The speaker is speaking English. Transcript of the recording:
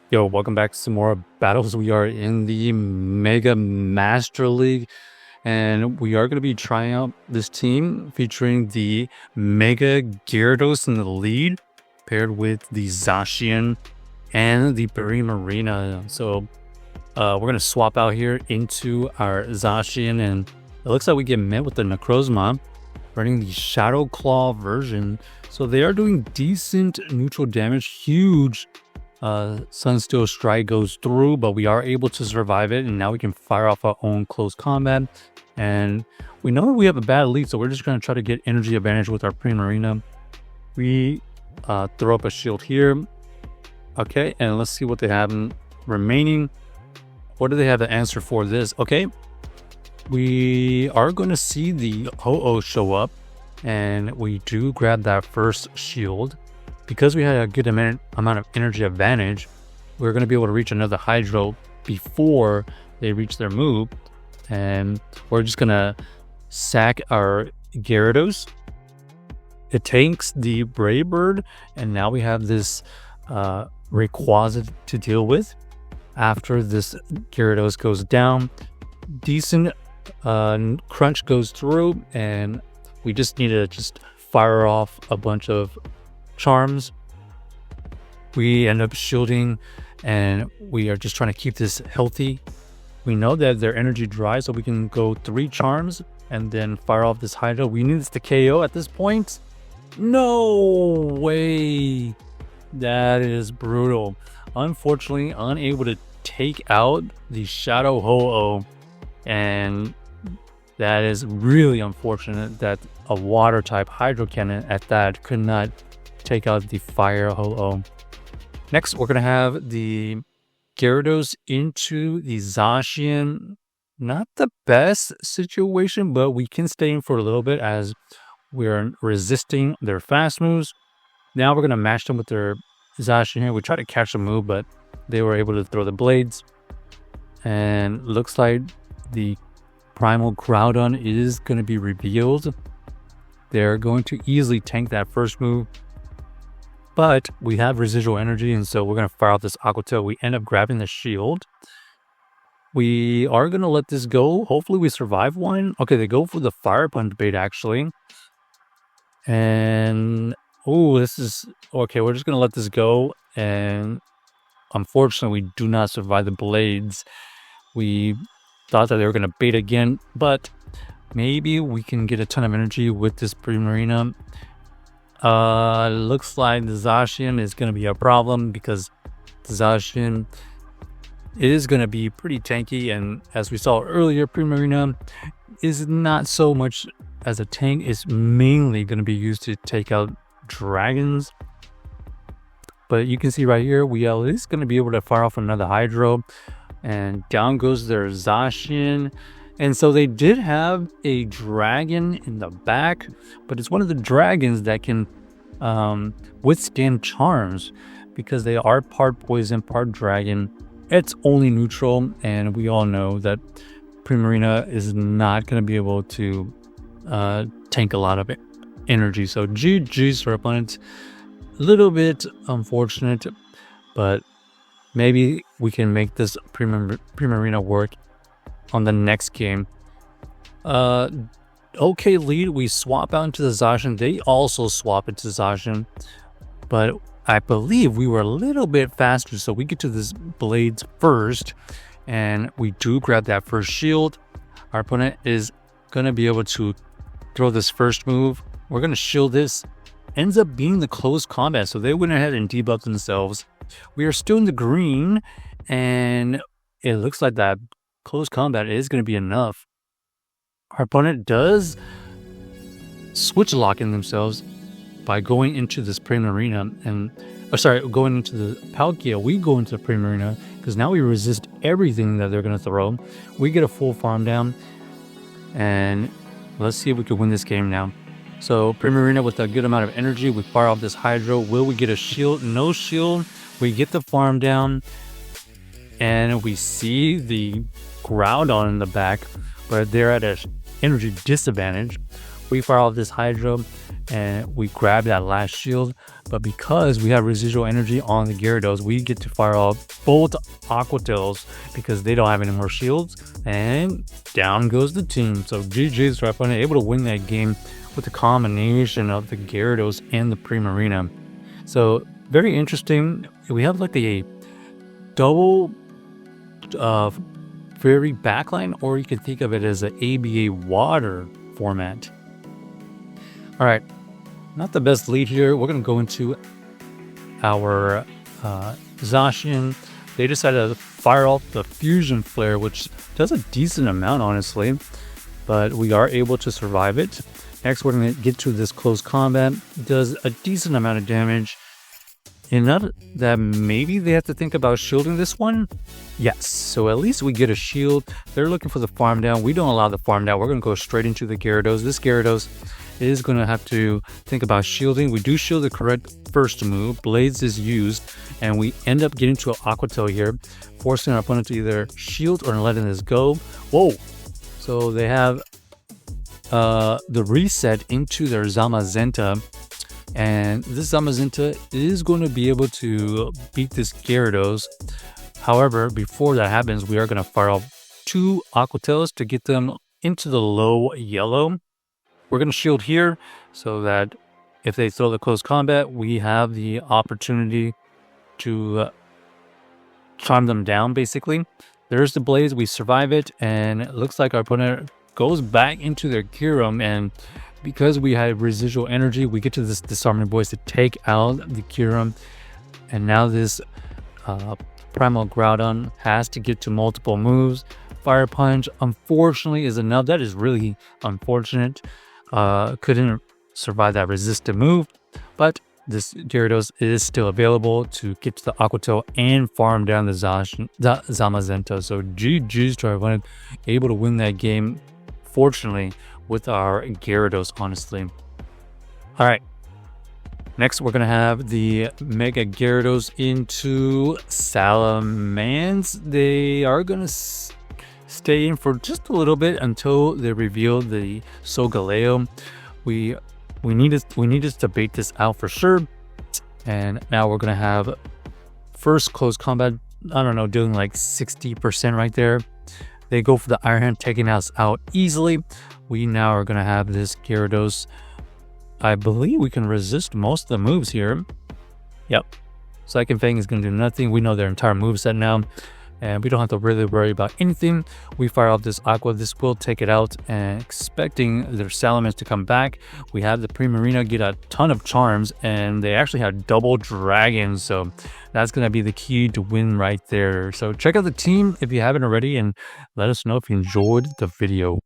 Yo, welcome back to some more battles. We are in the Mega Master League, and we are going to be trying out this team featuring the Mega Gyarados in the lead, paired with the Zacian and the Primarina. So we're going to swap out here into our Zacian, and it looks like we get met with the Necrozma, running the Shadow Claw version. So they are doing decent neutral damage, huge Sunsteel Strike goes through, but we are able to survive it, and now we can fire off our own close combat. And we know we have a bad lead, so we're just going to try to get energy advantage with our Primarina. We throw up a shield here. Okay, and let's see what they have remaining. What do they have to answer for this? Okay, we are going to see the Ho-Oh show up, and we do grab that first shield. Because we had a good amount of energy advantage, we're going to be able to reach another Hydro before they reach their move. And we're just going to sack our Gyarados. It tanks the Brave Bird, and now we have this Rayquaza to deal with. After this Gyarados goes down, decent crunch goes through, and we just need to fire off a bunch of charms. We end up shielding, and we are just trying to keep this healthy. We know that their energy dries, so we can go 3 charms and then fire off this Hydro. We need this to KO at this point. No way. That is brutal. Unfortunately, unable to take out the Shadow Ho-Oh, and that is really unfortunate that a water type Hydro Cannon at that could not take out the Fire Ho-Oh. Next, we're going to have the Gyarados into the Zacian. Not the best situation, but we can stay in for a little bit as we're resisting their fast moves. Now we're going to match them with their Zacian here. We tried to catch the move, but they were able to throw the blades. And looks like the Primal Groudon is going to be revealed. They're going to easily tank that first move. But we have residual energy, and so we're going to fire out this Aqua Tail. We end up grabbing the shield. We are going to let this go. Hopefully we survive one. Okay, they go for the Fire Punch bait, actually. And, oh, this is... Okay, we're just going to let this go. And unfortunately, we do not survive the blades. We thought that they were going to bait again, but maybe we can get a ton of energy with this Primarina. Looks like the Zacian is going to be a problem because the Zacian is going to be pretty tanky, and as we saw earlier, Primarina is not so much as a tank. It's mainly going to be used to take out dragons. But you can see right here, we are at least going to be able to fire off another Hydro, and down goes their Zacian. And so they did have a dragon in the back, but it's one of the dragons that can withstand charms because they are part poison, part dragon. It's only neutral, and we all know that Primarina is not going to be able to tank a lot of energy. So GG's for opponents. A little bit unfortunate, but maybe we can make this Primarina work on the next game. Okay, lead. We swap out into the Zacian. They also swap into Zacian, but I believe we were a little bit faster, so we get to this blades first, and we do grab that first shield. Our opponent is gonna be able to throw this first move. We're gonna shield this. Ends up being the close combat, so they went ahead and debuffed themselves. We are still in the green, and it looks like that close combat is going to be enough. Our opponent does switch lock in themselves by going into this Primarina and going into the Palkia. We go into the Primarina because now we resist everything that they're going to throw. We get a full farm down, and let's see if we can win this game now. So Primarina with a good amount of energy, we fire off this Hydro. Will we get a shield? No shield. We get the farm down, and we see the Groudon in the back, but they're at an energy disadvantage. We fire off this Hydro and we grab that last shield, but because we have residual energy on the Gyarados, we get to fire off both Aqua Tails because they don't have any more shields, and down goes the team. So GG's for Rapana, able to win that game with the combination of the Gyarados and the Primarina. So very interesting. We have like a double fairy backline, or you can think of it as an ABA water format. All right, not the best lead here. We're going to go into our Zacian. They decided to fire off the Fusion Flare, which does a decent amount, honestly, but we are able to survive it. Next, we're going to get to this close combat. It does a decent amount of damage. Enough that maybe they have to think about shielding this one. Yes, so at least we get a shield. They're looking for the farm down. We don't allow the farm down. We're going to go straight into the Gyarados. This Gyarados is going to have to think about shielding. We do shield the correct first move. Blades is used, and we end up getting to an Aqua Tail here, forcing our opponent to either shield or letting this go. Whoa! So they have the reset into their Zamazenta, and this Zamazenta is going to be able to beat this Gyarados. However, before that happens, we are going to fire off 2 Aqua Tails to get them into the low yellow. We're going to shield here so that if they throw the close combat, we have the opportunity to charm them down, basically. There's the Blaze. We survive it, and it looks like our opponent goes back into their Kyurem, and because we had residual energy, we get to this Disarming Voice to take out the Kyurem, and now this Primal Groudon has to get to multiple moves. Fire Punch, unfortunately, is enough. That is really unfortunate. Couldn't survive that resistant move, but this Gyarados is still available to get to the Aqua Tail and farm down the Zamazenta. So GG's to everyone, able to win that game, fortunately, with our Gyarados, honestly. All right. Next, we're going to have the Mega Gyarados into Salamence. They are going to stay in for just a little bit until they reveal the Solgaleo. We needed to bait this out for sure. And now we're going to have first close combat, I don't know, doing like 60% right there. They go for the Iron Hand, taking us out easily. We now are going to have this Gyarados. I believe we can resist most of the moves here. Yep. Psychic Fang is going to do nothing. We know their entire moveset now, and we don't have to really worry about anything. We fire off this Aqua. This will take it out, and expecting their Salamence to come back. We have the Primarina get a ton of charms, and they actually have double dragons, so that's going to be the key to win right there. So check out the team if you haven't already, and let us know if you enjoyed the video.